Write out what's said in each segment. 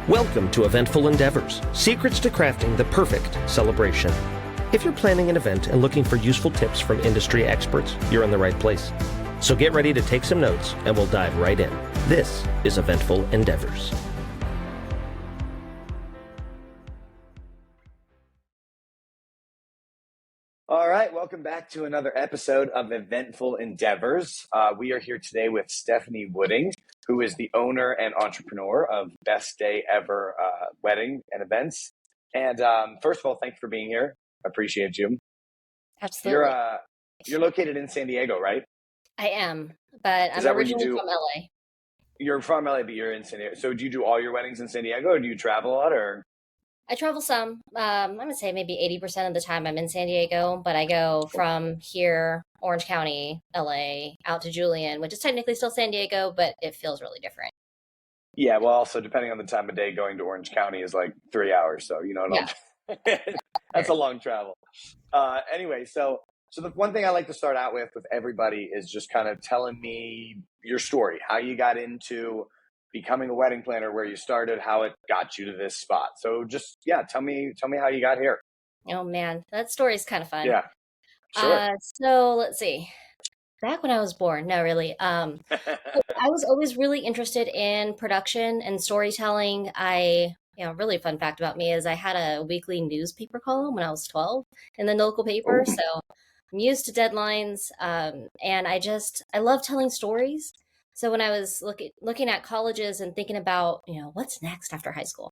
Welcome to Eventful Endeavors, secrets to crafting the perfect celebration. If you're planning an event and looking for useful tips from industry experts, you're in the right place. So get ready to take some notes and we'll dive right in. This is Eventful Endeavors. All right, welcome back to another episode of Eventful Endeavors. We are here today with Stephanie Wooding, who is the owner and entrepreneur of Best Day Ever Wedding and Events. And first of all, thank you for being here. I appreciate you. Absolutely. You're located in San Diego, right? I am, but I'm originally from LA. You're from LA, but you're in San Diego. So do you do all your weddings in San Diego, or do you travel a lot, or? I travel some. I would say maybe 80% of the time I'm in San Diego, but I go from here, Orange County, LA, out to Julian, which is technically still San Diego, but it feels really different. Yeah, well, also depending on the time of day, going to Orange County is like 3 hours. So, you know what that's a long travel. Anyway, so the one thing I like to start out with everybody is just kind of telling me your story, how you got into becoming a wedding planner, where you started, how it got you to this spot. So just, tell me how you got here. Oh man, that story is kind of fun. Yeah, sure. So let's see. Back when I was born, no, really. I was always really interested in production and storytelling. Really fun fact about me is I had a weekly newspaper column when I was 12 in the local paper. Ooh. So I'm used to deadlines. And I love telling stories. So when I was looking at colleges and thinking about, what's next after high school,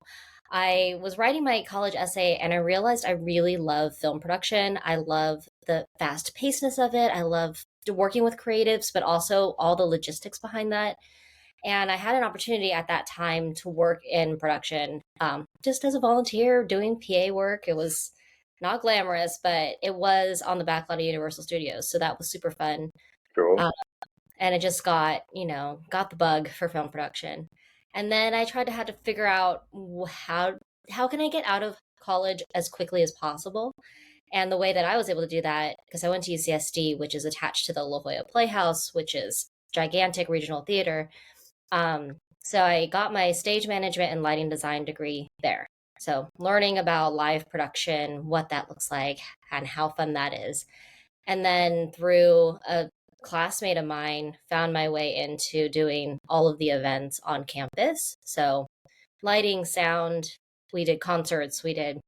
I was writing my college essay and I realized I really love film production. I love the fast pacedness of it. I love working with creatives, but also all the logistics behind that. And I had an opportunity at that time to work in production, just as a volunteer doing PA work. It was not glamorous, but it was on the back lot of Universal Studios. So that was super fun. Cool. And it just got the bug for film production. And then I had to figure out how can I get out of college as quickly as possible. And the way that I was able to do that, because I went to UCSD, which is attached to the La Jolla Playhouse, which is gigantic regional theater. So I got my stage management and lighting design degree there. So learning about live production, what that looks like, and how fun that is. And then through a classmate of mine, found my way into doing all of the events on campus. So lighting, sound, we did concerts, we did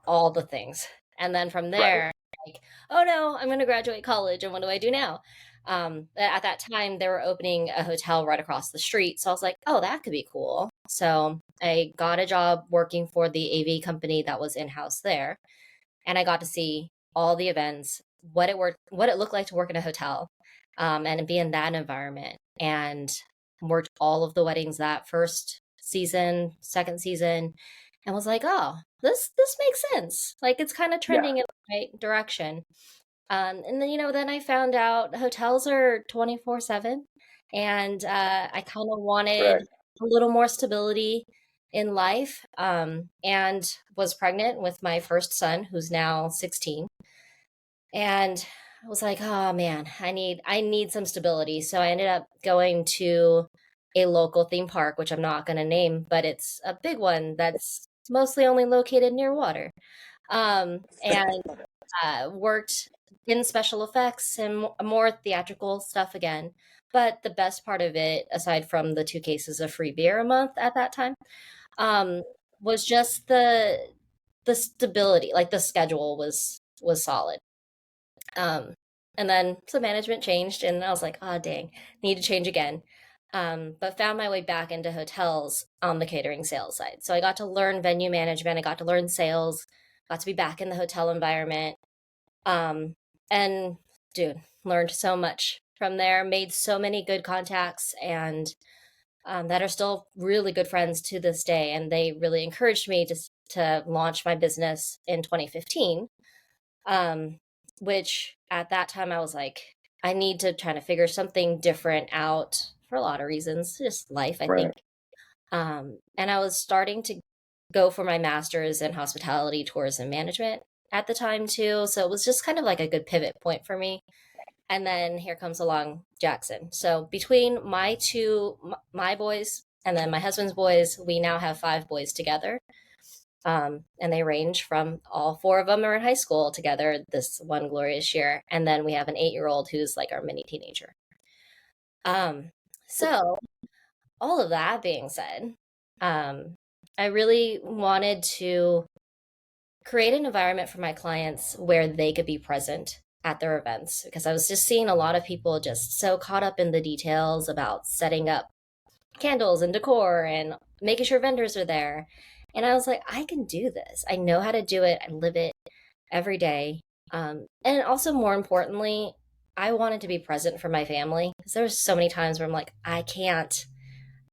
all the things. And then from there, like, oh no, I'm going to graduate college. And what do I do now? At that time, they were opening a hotel right across the street. So I was like, oh, that could be cool. So I got a job working for the AV company that was in-house there. And I got to see all the events, what it looked like to work in a hotel, and be in that environment, and worked all of the weddings that first season, second season, and was like, oh, this makes sense. Like, it's kind of trending in the right direction. And then, then I found out hotels are 24/7, and I kind of wanted a little more stability in life, and was pregnant with my first son, who's now 16. And I was like, oh man, I need some stability. So I ended up going to a local theme park, which I'm not going to name, but it's a big one that's mostly only located near water. And worked in special effects and more theatrical stuff again. But the best part of it, aside from the 2 cases of free beer a month at that time, was just the stability. Like, the schedule was solid. And then some management changed, and I was like, oh dang, need to change again. But found my way back into hotels on the catering sales side. So I got to learn venue management, I got to learn sales, got to be back in the hotel environment. And dude, learned so much from there, made so many good contacts, and that are still really good friends to this day. And they really encouraged me to launch my business in 2015. Which at that time I was like, I need to try to figure something different out for a lot of reasons, just life, I think. And I was starting to go for my master's in hospitality tourism management at the time too. So it was just kind of like a good pivot point for me. And then here comes along Jackson. So between my boys, And then my husband's boys, we now have 5 boys together. And they range from, all 4 of them are in high school together this one glorious year. And then we have an 8-year-old who's like our mini teenager. So all of that being said, I really wanted to create an environment for my clients where they could be present at their events, because I was just seeing a lot of people just so caught up in the details about setting up candles and decor and making sure vendors are there. And I was like, I can do this. I know how to do it. I live it every day. And also, more importantly, I wanted to be present for my family, because there's so many times where I'm like, I can't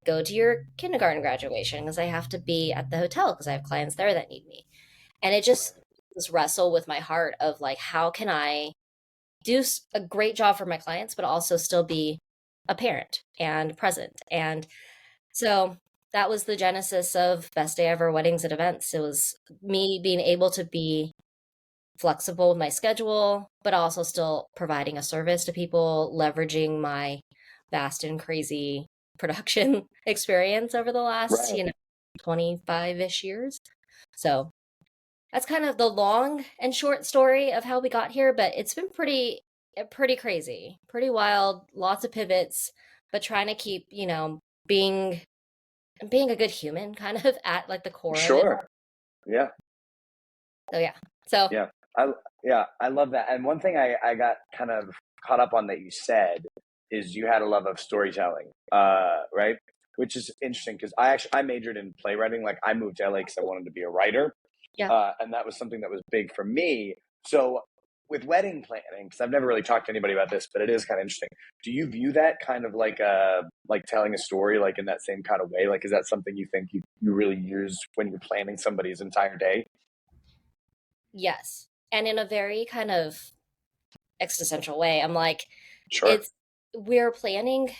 go to your kindergarten graduation because I have to be at the hotel because I have clients there that need me. And it just this wrestle with my heart of like, how can I do a great job for my clients, but also still be a parent and present. And so that was the genesis of Best Day Ever Weddings and Events. It was me being able to be flexible with my schedule, but also still providing a service to people, leveraging my vast and crazy production experience over the last, Right. 25-ish years. So that's kind of the long and short story of how we got here, but it's been pretty crazy, pretty wild, lots of pivots, but trying to keep, being a good human kind of at like the core of it. Sure. Yeah. So yeah. So Yeah. I love that. And one thing I got kind of caught up on that you said is you had a love of storytelling, right? Which is interesting because I majored in playwriting. Like I moved to LA because I wanted to be a writer. yeah. And that was something that was big for me. So with wedding planning, because I've never really talked to anybody about this, but it is kind of interesting. Do you view that kind of like telling a story, like in that same kind of way? Like, is that something you think you really use when you're planning somebody's entire day? Yes. And in a very kind of existential way, I'm like, Sure. we're planning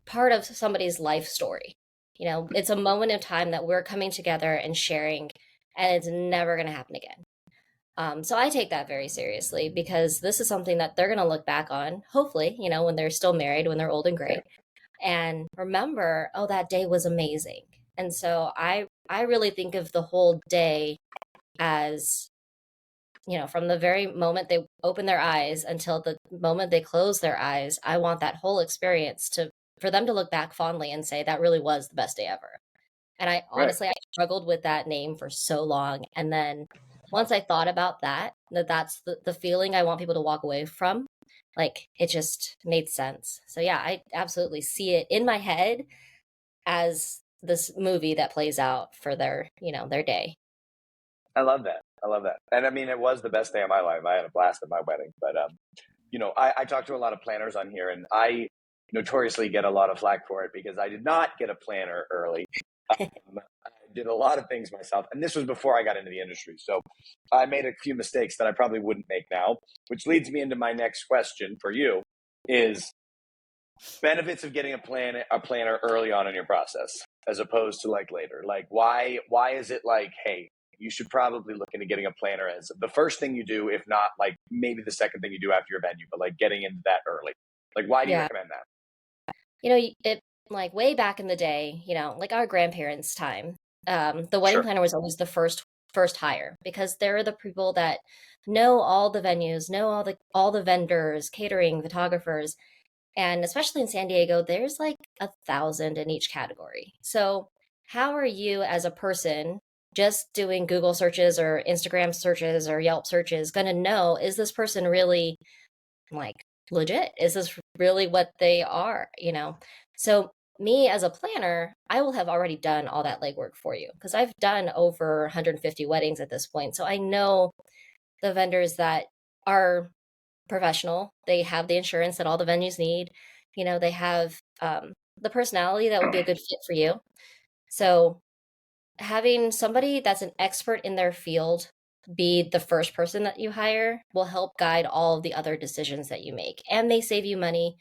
part of somebody's life story. It's a moment of time that we're coming together and sharing, and it's never going to happen again. So I take that very seriously, because this is something that they're going to look back on, hopefully, when they're still married, when they're old and gray, and remember, oh, that day was amazing. And so I really think of the whole day as, from the very moment they open their eyes until the moment they close their eyes, I want that whole experience for them to look back fondly and say that really was the best day ever. And I Right. honestly, I struggled with that name for so long. And then once I thought about that's the feeling I want people to walk away from, like it just made sense. So yeah, I absolutely see it in my head as this movie that plays out for their day. I love that. I love that. And I mean, it was the best day of my life. I had a blast at my wedding. But, I talk to a lot of planners on here, and I notoriously get a lot of flack for it because I did not get a planner early. I did a lot of things myself. And this was before I got into the industry. So I made a few mistakes that I probably wouldn't make now, which leads me into my next question for you is benefits of getting a planner early on in your process as opposed to like later. Like why is it like, hey, you should probably look into getting a planner as the first thing you do, if not like maybe the second thing you do after your venue, but like getting into that early. Like why do you Yeah. recommend that? It like way back in the day, like our grandparents' time, the wedding Sure. planner was always the first hire, because they're the people that know all the venues, know all the vendors, catering, photographers, and especially in San Diego, there's like 1,000 in each category. So how are you as a person just doing Google searches or Instagram searches or Yelp searches going to know, is this person really like legit? Is this really what they are? So me as a planner, I will have already done all that legwork for you, because I've done over 150 weddings at this point. So I know the vendors that are professional. They have the insurance that all the venues need. They have the personality that would be a good fit for you. So having somebody that's an expert in their field be the first person that you hire will help guide all of the other decisions that you make, and may save you money,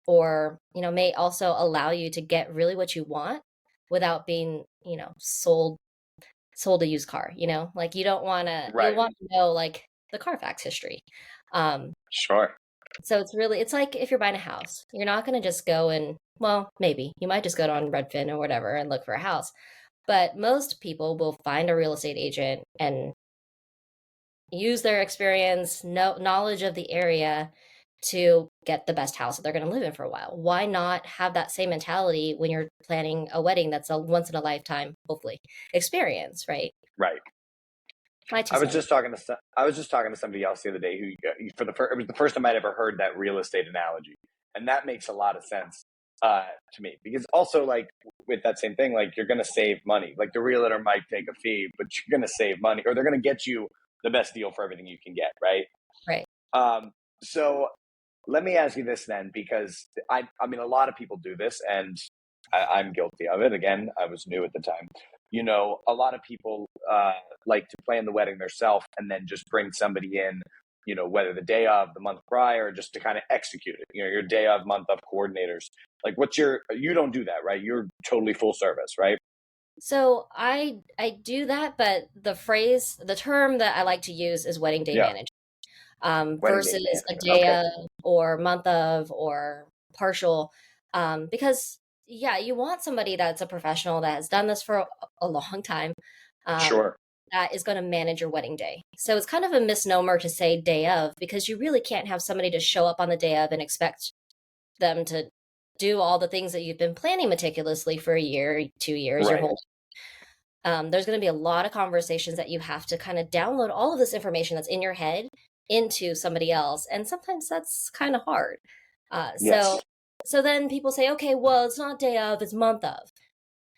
or may also allow you to get really what you want without being sold a used car. Like you don't want to you'll Right. want to know like the Carfax history. um Sure. so it's like if you're buying a house, you're not going to just go and well, maybe you might just go on Redfin or whatever and look for a house. But most people will find a real estate agent and use their experience, knowledge of the area to get the best house that they're going to live in for a while. Why not have that same mentality when you're planning a wedding that's a once in a lifetime, hopefully, experience, right? Right. My two I was cents. just talking to somebody else the other day who it was the first time I'd ever heard that real estate analogy, and that makes a lot of sense to me, because also, like, with that same thing, like, you're going to save money. Like, the realtor might take a fee, but you're going to save money, or they're going to get you the best deal for everything you can get, right? Right. So let me ask you this then, because I mean, a lot of people do this, and I'm guilty of it. Again, I was new at the time. A lot of people like to plan the wedding themselves and then just bring somebody in, whether the day of, the month prior, just to kind of execute it. Your day of, month of coordinators. Like, you don't do that, right? You're totally full service, right? So I do that, but the term that I like to use is wedding day Yeah. management. Wedding day Versus a management. day Okay. of or month of or partial. Because, yeah, you want somebody that's a professional that has done this for a long time, Sure. that is going to manage your wedding day. So it's kind of a misnomer to say day of, because you really can't have somebody to show up on the day of and expect them to do all the things that you've been planning meticulously for a year, 2 years, your Right. whole there's going to be a lot of conversations that you have to kind of download all of this information that's in your head into somebody else, and sometimes that's kind of hard. Uh, Yes. so so then people say, okay, well, it's not day of, it's month of.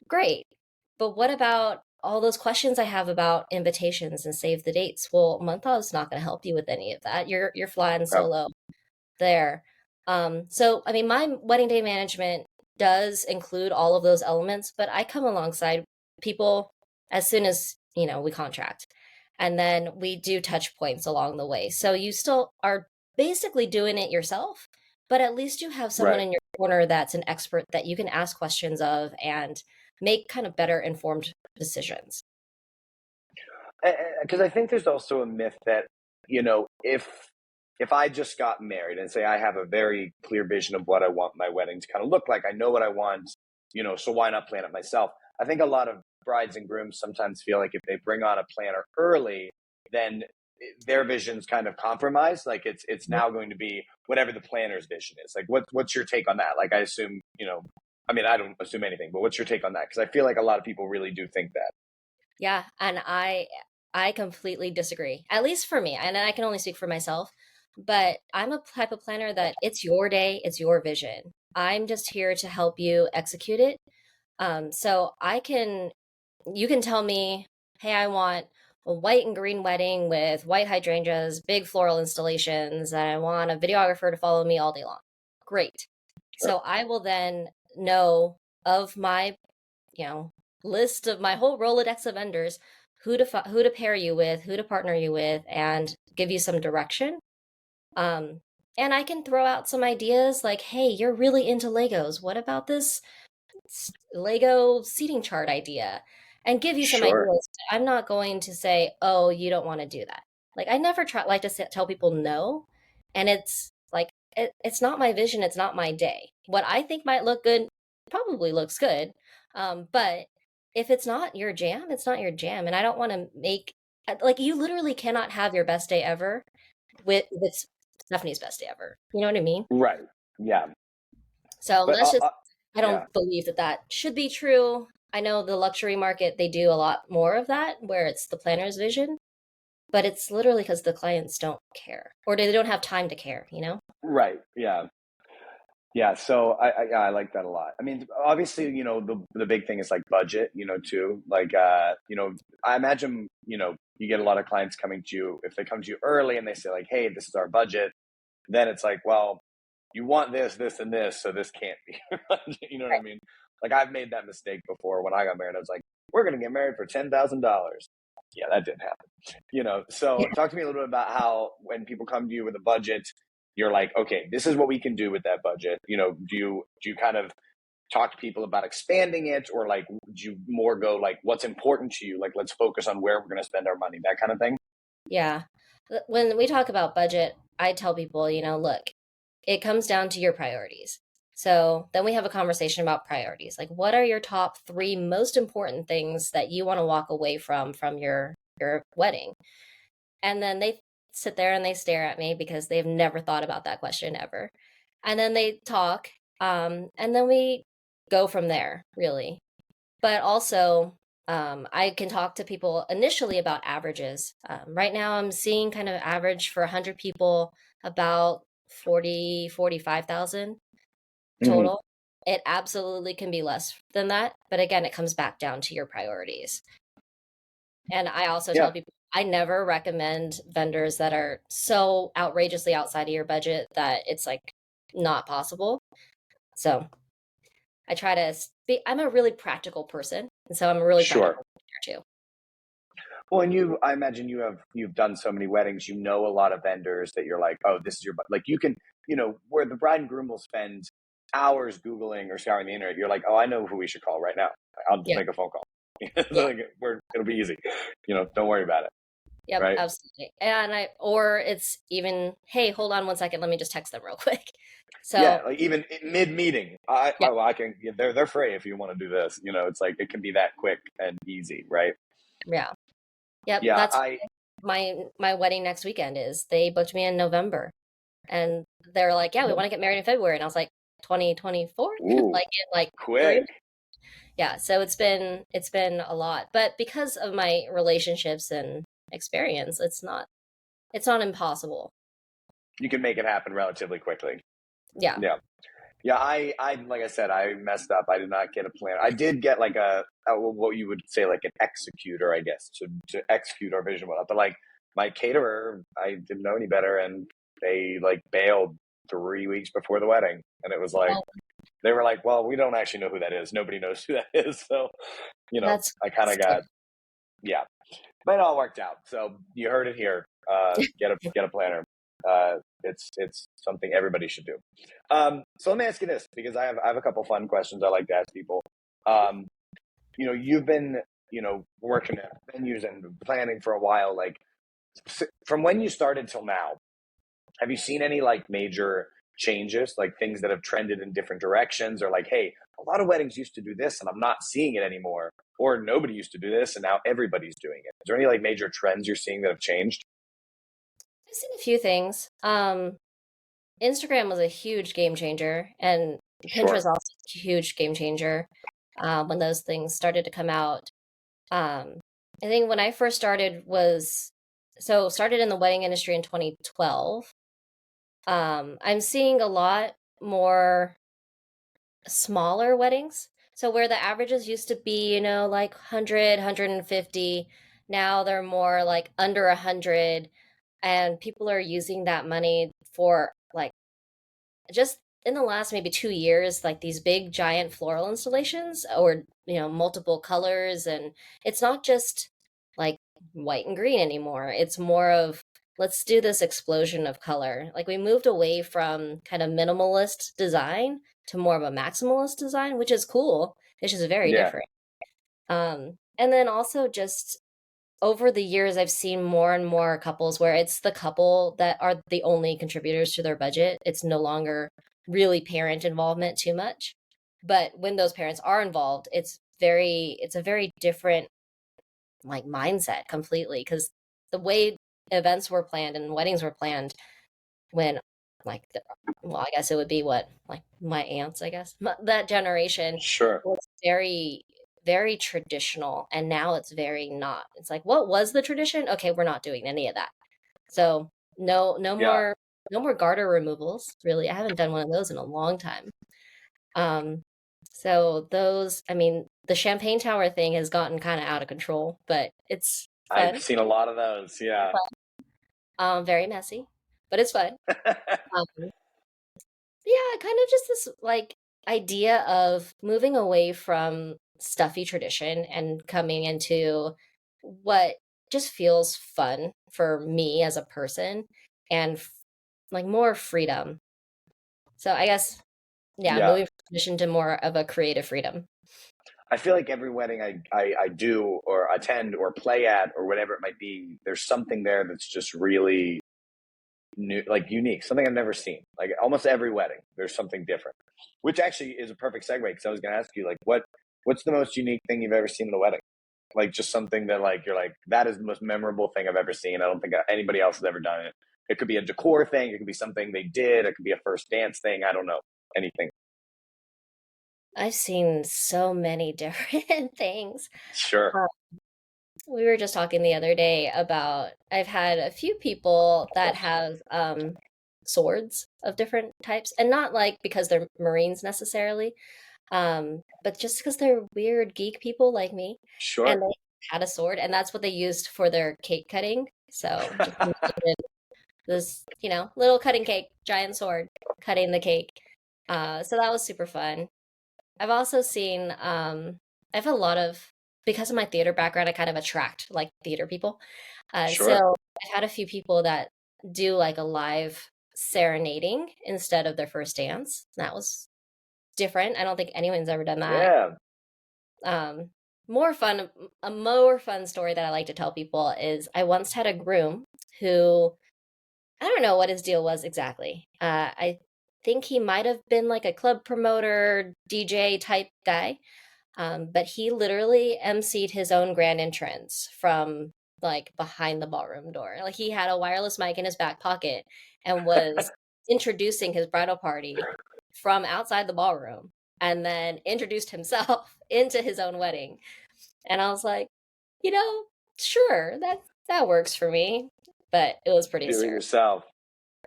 Great, but what about all those questions I have about invitations and save the dates? Well, month of is not going to help you with any of that. You're flying Oh, solo there. So I mean, my wedding day management does include all of those elements, but I come alongside people as soon as, we contract. And then we do touch points along the way. So you still are basically doing it yourself, but at least you have someone right. in your corner that's an expert that you can ask questions of and make kind of better informed decisions. Because I think there's also a myth that, if I just got married and say I have a very clear vision of what I want my wedding to kind of look like, I know what I want, so why not plan it myself? I think a lot of brides and grooms sometimes feel like if they bring on a planner early, then their vision's kind of compromised. Like, it's now going to be whatever the planner's vision is. Like, what's your take on that? Like, I assume, I mean, I don't assume anything, but what's your take on that? Because I feel like a lot of people really do think that. Yeah, and I completely disagree. At least for me, and I can only speak for myself, but I'm a type of planner that it's your day, it's your vision. I'm just here to help you execute it. So you can tell me, hey, I want a white and green wedding with white hydrangeas, big floral installations, and I want a videographer to follow me all day long. Great. Sure. So I will then know of my, you know, list of my whole Rolodex of vendors, who to pair you with, who to partner you with, and give you some direction. Um, and I can throw out some ideas like, hey, you're really into Legos. What about this Lego seating chart idea? And give you some Sure. ideas. I'm not going to say, oh, you don't want to do that. Like, I never like to tell people no. And it's like, it's not my vision. It's not my day. What I think might look good probably looks good. But if it's not your jam, it's not your jam. And I don't want to like, you literally cannot have your best day ever with Stephanie's best day ever. You know what I mean? Right. Yeah. So But I yeah. don't believe that that should be true. I know the luxury market, they do a lot more of that where it's the planner's vision, but it's literally because the clients don't care or they don't have time to care, you know? Right. Yeah. Yeah. So I like that a lot. I mean, obviously, the big thing is like budget, too. Like, I imagine, you get a lot of clients coming to you. If they come to you early and they say like, hey, this is our budget, then it's like, well, you want this, this, and this, so this can't be. You know what I mean? Like, I've made that mistake before. When I got married, I was like, we're going to get married for $10,000. Yeah, that didn't happen. So talk to me a little bit about how, when people come to you with a budget, you're like, okay, this is what we can do with that budget. Do you kind of talk to people about expanding it, or like, do you more go like, what's important to you? Like, let's focus on where we're going to spend our money, that kind of thing. Yeah. When we talk about budget, I tell people, look, it comes down to your priorities. So then we have a conversation about priorities. Like, what are your top three most important things that you want to walk away from your wedding? And then they sit there and they stare at me because they've never thought about that question ever. And then they talk, and then we go from there, really. But also, I can talk to people initially about averages. Right now, I'm seeing kind of average for 100 people about 45,000 Mhm. total. It absolutely can be less than that. But again, it comes back down to your priorities. And I also Yeah. tell people I never recommend vendors that are so outrageously outside of your budget that it's like not possible. So I try to be, I'm a really practical person. And so I'm a really Sure. practical vendor too. Well, and I imagine you've done so many weddings, you know a lot of vendors that you're like, oh, this is like you can, where the bride and groom will spend hours Googling or scouring the internet, you're like, oh, I know who we should call right now. I'll just Yeah. make a phone call. Yeah. It'll be easy. Don't worry about it. Yep, Right. absolutely. Or it's even, hey, hold on one second, let me just text them real quick. Yeah. So, Like even mid meeting, yeah, I can, they're free if you want to do this, it's like, it can be that quick and easy. Right. yeah. Yep, Yeah. that's my wedding next weekend is. They booked me in November and they're like, "Yeah, we want to get married in February." And I was like, "2024?" Ooh, Like in like 3 quick. Yeah, so it's been a lot. But because of my relationships and experience, it's not impossible. You can make it happen relatively quickly. Yeah. Yeah. Yeah, like I said, I messed up. I did not get a plan. I did get like what you would say like an executor, I guess, to execute our vision well. But like my caterer, I didn't know any better, and they like bailed 3 weeks before the wedding, and it was like Oh, they were like, "Well, we don't actually know who that is. Nobody knows who that is." So, that's I kind of scary. got yeah, but it all worked out. So you heard it here. Get a planner. It's something everybody should do. So let me ask you this because I have a couple fun questions I like to ask people. Um, you've been working at venues and planning for a while. Like from when you started till now, have you seen any like major changes, like things that have trended in different directions, or like, hey, a lot of weddings used to do this and I'm not seeing it anymore, or nobody used to do this and now everybody's doing it. Is there any like major trends you're seeing that have changed? I've seen a few things. Instagram was a huge game changer, and Pinterest Sure. also a huge game changer when those things started to come out. Um, I think when I first started started in the wedding industry in 2012. I'm seeing a lot more smaller weddings. So where the averages used to be, like 100, now they're more like under 100, and people are using that money for like just in the last maybe 2 years, like these big giant floral installations or, multiple colors. And it's not just like white and green anymore. It's more of let's do this explosion of color. Like we moved away from kind of minimalist design to more of a maximalist design, which is cool. It's just very Yeah. different. And then also just over the years, I've seen more and more couples where it's the couple that are the only contributors to their budget. It's no longer really parent involvement too much. But when those parents are involved, it's a very different like mindset completely because the way events were planned and weddings were planned when like well, I guess it would be what like my aunts, I guess that generation Sure. was very very traditional, and now it's very not. It's like what was the tradition? Okay, we're not doing any of that. So no Yeah. more no more garter removals. Really, I haven't done one of those in a long time. Um, so those, I mean, the champagne tower thing has gotten kind of out of control, but it's I've fun. seen a lot of those. Yeah. Very messy, but it's fun. Um, yeah, kind of just this like idea of moving away from stuffy tradition and coming into what just feels fun for me as a person and like more freedom. So I guess, yeah, Yeah. moving from tradition to more of a creative freedom. I feel like every wedding I do or attend or play at or whatever it might be, there's something there that's just really new, like unique, something I've never seen. Like almost every wedding, there's something different, which actually is a perfect segue because I was going to ask you, like, what's the most unique thing you've ever seen in a wedding? Like just something that like you're like that is the most memorable thing I've ever seen. I don't think anybody else has ever done it. It could be a decor thing. It could be something they did. It could be a first dance thing. I don't know anything. I've seen so many different things. Sure, Uh, we were just talking the other day about I've had a few people that have swords of different types, and not like because they're Marines necessarily, but just because they're weird geek people like me, and sure. they had a sword, and that's what they used for their cake cutting. So just imagine this, little cutting cake, giant sword, cutting the cake. So that was super fun. I've also seen, I have a lot of, because of my theater background, I kind of attract like theater people. Sure. So I've had a few people that do like a live serenading instead of their first dance. That was different. I don't think anyone's ever done that. Yeah. Um, more fun, a more fun story that I like to tell people is I once had a groom who I don't know what his deal was exactly. I think he might have been like a club promoter, DJ type guy. But he literally emceed his own grand entrance from like behind the ballroom door. Like he had a wireless mic in his back pocket and was introducing his bridal party from outside the ballroom and then introduced himself into his own wedding. And I was like, you know, sure, that works for me. But it was pretty Do it serious. yourself.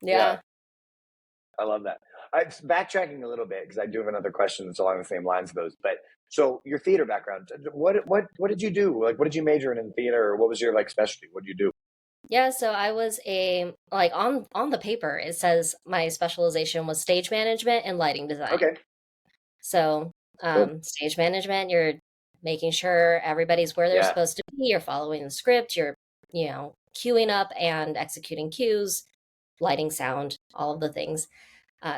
Yeah. Yeah. I love that. I'm backtracking a little bit because I do have another question that's along the same lines of those. But so your theater background, what did you do? Like, what did you major in theater, or what was your like specialty? What did you do? Yeah, so I was a like on the paper it says my specialization was stage management and lighting design. Okay, So, cool. stage management, you're making sure everybody's where they're Yeah, supposed to be, you're following the script, you're, queuing up and executing cues, lighting, sound, all of the things.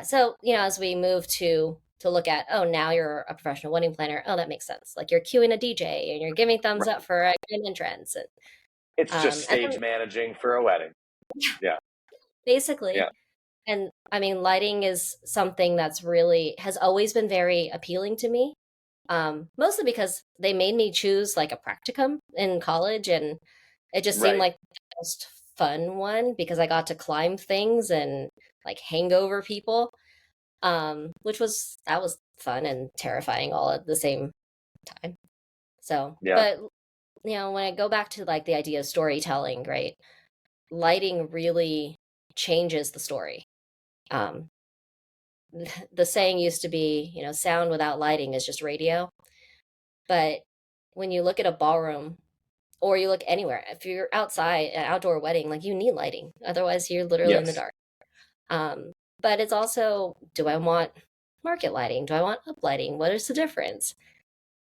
So, as we move to look at, oh, now you're a professional wedding planner. Oh, that makes sense. Like you're cueing a DJ and you're giving thumbs right. up for a good entrance, It's just and stage then managing for a wedding. Yeah, basically, yeah, and I mean, lighting is something that's really has always been very appealing to me. Mostly because they made me choose like a practicum in college, and it just seemed right. like the most fun one because I got to climb things and like hang over people, which was that was fun and terrifying all at the same time. So, Yeah, but when I go back to like the idea of storytelling, right? Lighting really changes the story. Um, the saying used to be, sound without lighting is just radio. But when you look at a ballroom or you look anywhere, if you're outside, an outdoor wedding, like you need lighting. Otherwise, you're literally in the yes, dark. But it's also, do I want market lighting? Do I want up lighting? What is the difference?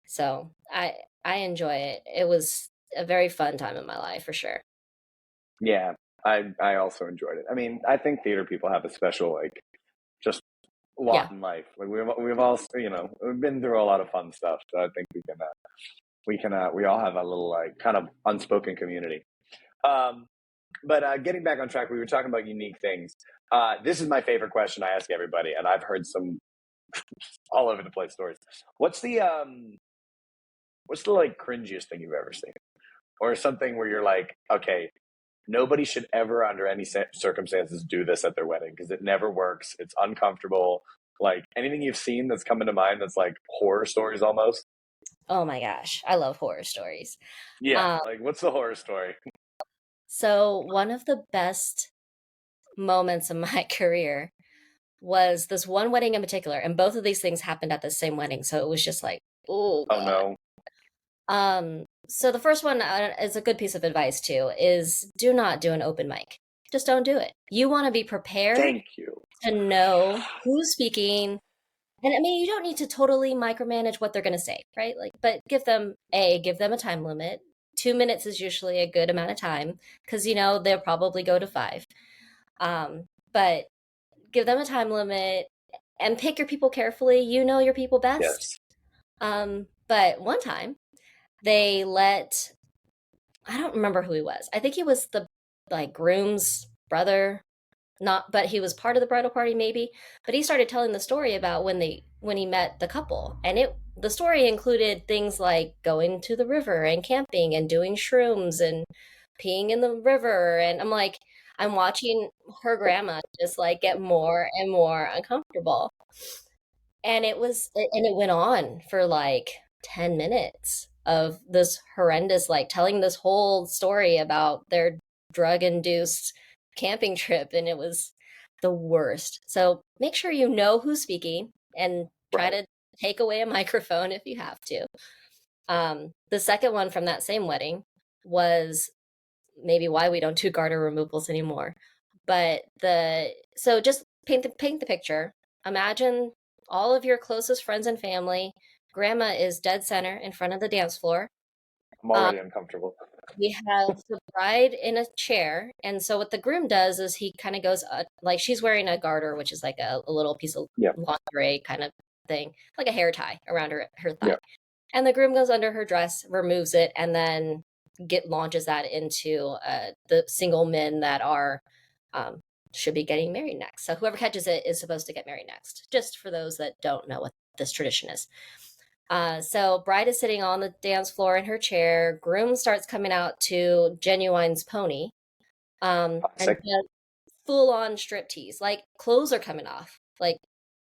So I enjoy it. It was a very fun time in my life for sure. yeah. I also enjoyed it. I mean, I think theater people have a special like just lot Yeah. in life. Like we've all we've been through a lot of fun stuff. So I think we all have a little like kind of unspoken community. Um, but getting back on track, we were talking about unique things. This is my favorite question I ask everybody, and I've heard some all over the place stories. What's the like cringiest thing you've ever seen, or something where you're like, okay, nobody should ever, under any circumstances, do this at their wedding because it never works. It's uncomfortable. Like anything you've seen that's coming to mind that's like horror stories almost. Oh my gosh, I love horror stories. Yeah, Um, like what's the horror story? so one of the best moments of my career was this one wedding in particular, and both of these things happened at the same wedding, so it was just like, oh Oh god. no, So the first one is a good piece of advice too, is do not do an open mic. Just don't do it. You want to be prepared thank you. to know who's speaking. And I mean, you don't need to totally micromanage what they're going to say, right? Like, but give them a time limit. 2 minutes is usually a good amount of time because, they'll probably go to five. But give them a time limit and pick your people carefully. You know your people best. Yes, But one time they let, I don't remember who he was. I think he was the like groom's brother not, but he was part of the bridal party maybe. But he started telling the story about when he met the couple, and the story included things like going to the river and camping and doing shrooms and peeing in the river. And I'm like, I'm watching her grandma just like get more and more uncomfortable. And it went on for like 10 minutes of this horrendous, like telling this whole story about their drug induced camping trip. And it was the worst. So make sure you know who's speaking and try Right. to take away a microphone if you have to. The second one from that same wedding was maybe why we don't do garter removals anymore. But so just paint the picture. Imagine all of your closest friends and family. Grandma is dead center in front of the dance floor. I'm Um, already uncomfortable. we have the bride in a chair, and so what the groom does is he kind of goes like she's wearing a garter, which is like a little piece of Yeah. lingerie kind of thing, like a hair tie around her thigh. Yeah. And the groom goes under her dress, removes it, and then launches that into the single men that are should be getting married next. So whoever catches it is supposed to get married next. Just for those that don't know what this tradition is. So bride is sitting on the dance floor in her chair. Groom starts coming out to Genuine's pony, and does full on striptease. Like clothes are coming off, like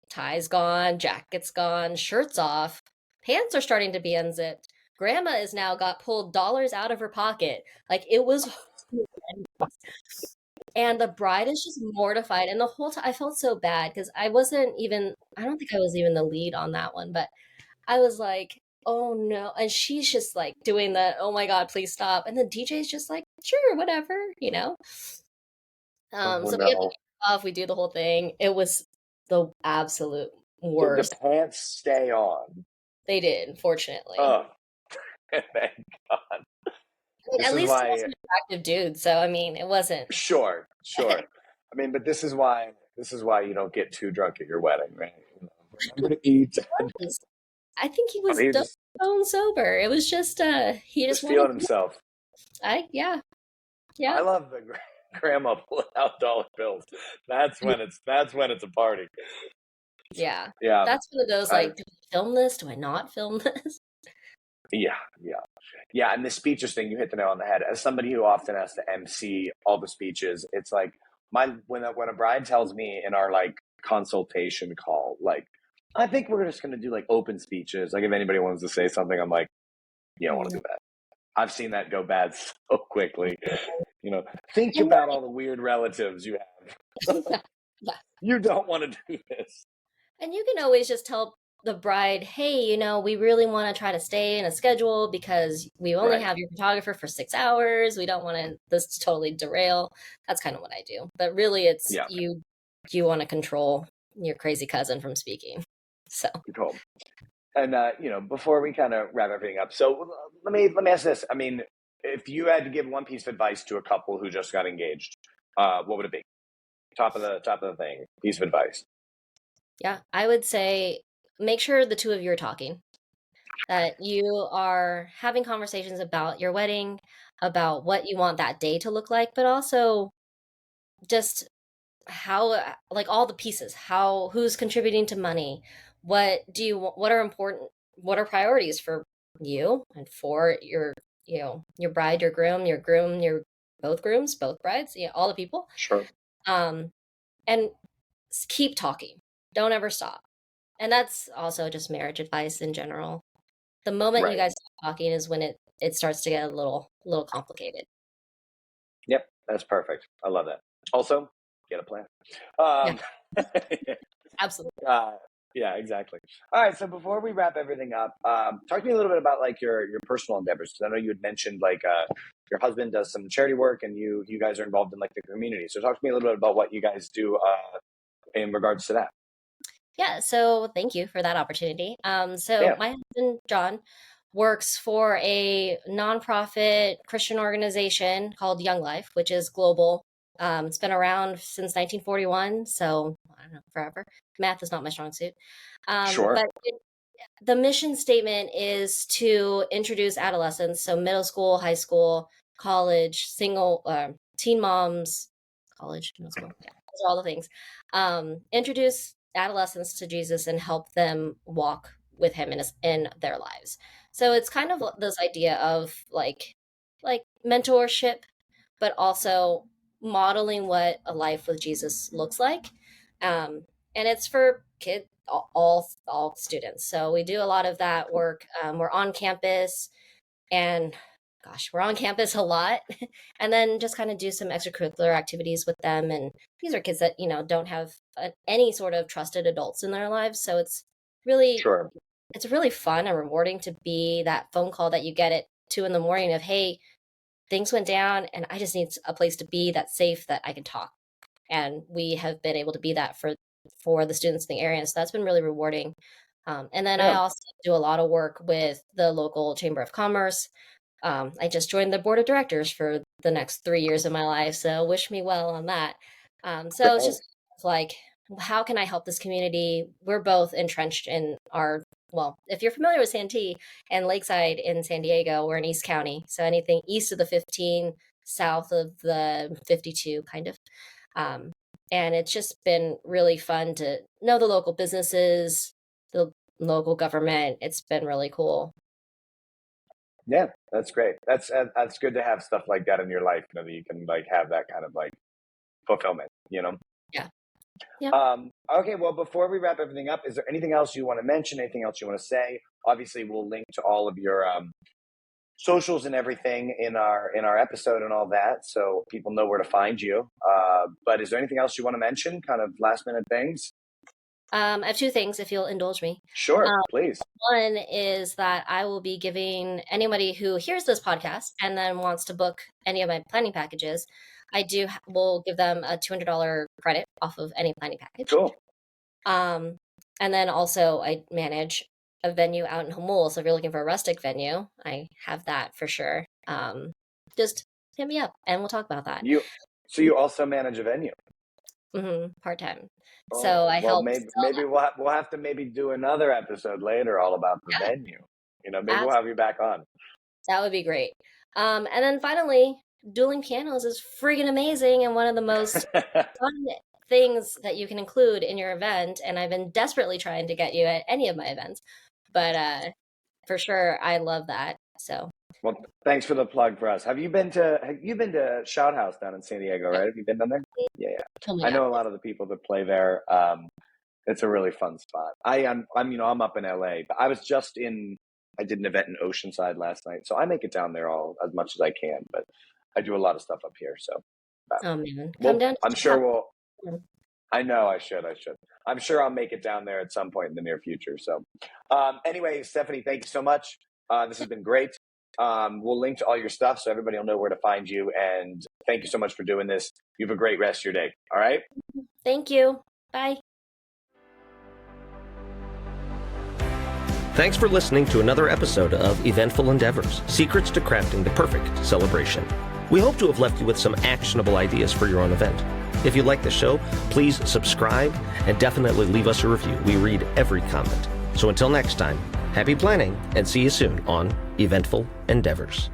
ties gone, jackets gone, shirts off, pants are starting to be unzipped. Grandma is now got pulled dollars out of her pocket. Like it was and the bride is just mortified. And the whole time I felt so bad because I don't think I was even the lead on that one, but I was like, oh no. And she's just like doing the, oh my God, please stop. And the DJ's just like, sure, whatever, you know? Oh, So we get no. off, we do the whole thing. It was the absolute Did worst. the pants stay on? They did, unfortunately. Oh, thank God. I mean, This at is least he why. was an attractive dude, so I mean, it wasn't. Sure. I mean, but this is why you don't get too drunk at your wedding, right? Remember to eat. I think he was He just stone sober. It was just he just feeling wanted. himself. Yeah. I love the grandma pulling out dollar bills. That's when it's a party. Yeah. Yeah. That's one of those like, do I film this? Do I not film this? Yeah. And the speeches thing, you hit the nail on the head. As somebody who often has to MC all the speeches, it's like when a bride tells me in our like consultation call, like, I think we're just going to do like open speeches. Like if anybody wants to say something, I'm like, you don't want to do that. I've seen that go bad so quickly. Think about all the weird relatives you have. Yeah. You don't want to do this. And you can always just tell the bride, hey, we really want to try to stay in a schedule because we only have your photographer for 6 hours. We don't want this to totally derail. That's kind of what I do. But really, it's you want to control your crazy cousin from speaking. So control. And before we kind of wrap everything up, so let me ask this. I mean, if you had to give one piece of advice to a couple who just got engaged, what would it be? Top of the thing, piece of advice. Yeah, I would say make sure the two of you are talking, that you are having conversations about your wedding, about what you want that day to look like, but also just how, like all the pieces, who's contributing to money, what are important, what are priorities for you and for your bride, your groom, your both grooms, both brides, all the people. Sure. And keep talking. Don't ever stop. And that's also just marriage advice in general. The moment you guys stop talking is when it starts to get a little complicated. Yep, that's perfect. I love that. Also, get a plan. Absolutely. Yeah, exactly. All right. So before we wrap everything up, talk to me a little bit about like your personal endeavors. Because I know you had mentioned like your husband does some charity work, and you guys are involved in like the community. So talk to me a little bit about what you guys do in regards to that. Yeah. So thank you for that opportunity. My husband John works for a nonprofit Christian organization called Young Life, which is global. It's been around since 1941, so I don't know, forever. Math is not my strong suit. Sure. But the mission statement is to introduce adolescents, so middle school, high school, college, single, teen moms, college, middle school, those are all the things. Introduce adolescents to Jesus and help them walk with him in their lives. So it's kind of this idea of like mentorship, but also modeling what a life with Jesus looks like. And it's for kids, all students. So we do a lot of that work. We're on campus, and gosh, we're on campus a lot, and then just kind of do some extracurricular activities with them. And these are kids that don't have any sort of trusted adults in their lives, so really Sure. it's really fun and rewarding to be that phone call that you get at 2 a.m. of, hey, things went down and I just need a place to be that's safe, that I can talk. And we have been able to be that for the students in the area. So that's been really rewarding. And then I Yeah. also do a lot of work with the local Chamber of Commerce. I just joined the board of directors for the next 3 years of my life. So wish me well on that. So it's just like, how can I help this community? We're both entrenched in well, if you're familiar with Santee and Lakeside in San Diego, we're in East County. So anything east of the 15, south of the 52, kind of. And it's just been really fun to know the local businesses, the local government. It's been really cool. Yeah, that's great. That's good to have stuff like that in your life, that you can like have that kind of like fulfillment, Yeah. Yeah. Okay, well, before we wrap everything up, is there anything else you want to mention? Anything else you want to say? Obviously, we'll link to all of your socials and everything in our episode and all that, so people know where to find you. But is there anything else you want to mention? Kind of last minute things. I have 2 things, if you'll indulge me. Sure, please. One is that I will be giving anybody who hears this podcast and then wants to book any of my planning packages, will give them a $200 credit off of any planning package. Cool. And then also I manage a venue out in Hamul. So if you're looking for a rustic venue, I have that for sure. Just hit me up and we'll talk about that. So you also manage a venue? Part-time. Oh, so I help. Maybe we'll have to maybe do another episode later all about the venue. Maybe we'll have you back on. That would be great. And then finally, dueling pianos is freaking amazing and one of the most fun things that you can include in your event. And I've been desperately trying to get you at any of my events, but for sure, I love that. So. Well, thanks for the plug for us. Have you been to Shout House down in San Diego, right? Have you been down there? Yeah. Oh I know a lot of the people that play there. It's a really fun spot. I'm up in LA, but I did an event in Oceanside last night, so I make it down there as much as I can, but I do a lot of stuff up here. So, oh man, come down. I'm sure I know I should. I'm sure I'll make it down there at some point in the near future. So, anyway, Stephanie, thank you so much. This has been great. We'll link to all your stuff so everybody will know where to find you. And thank you so much for doing this. You have a great rest of your day. All right. Thank you. Bye. Thanks for listening to another episode of Eventful Endeavors, Secrets to Crafting the Perfect Celebration. We hope to have left you with some actionable ideas for your own event. If you like the show, please subscribe and definitely leave us a review. We read every comment. So until next time, happy planning and see you soon on Eventful Endeavors.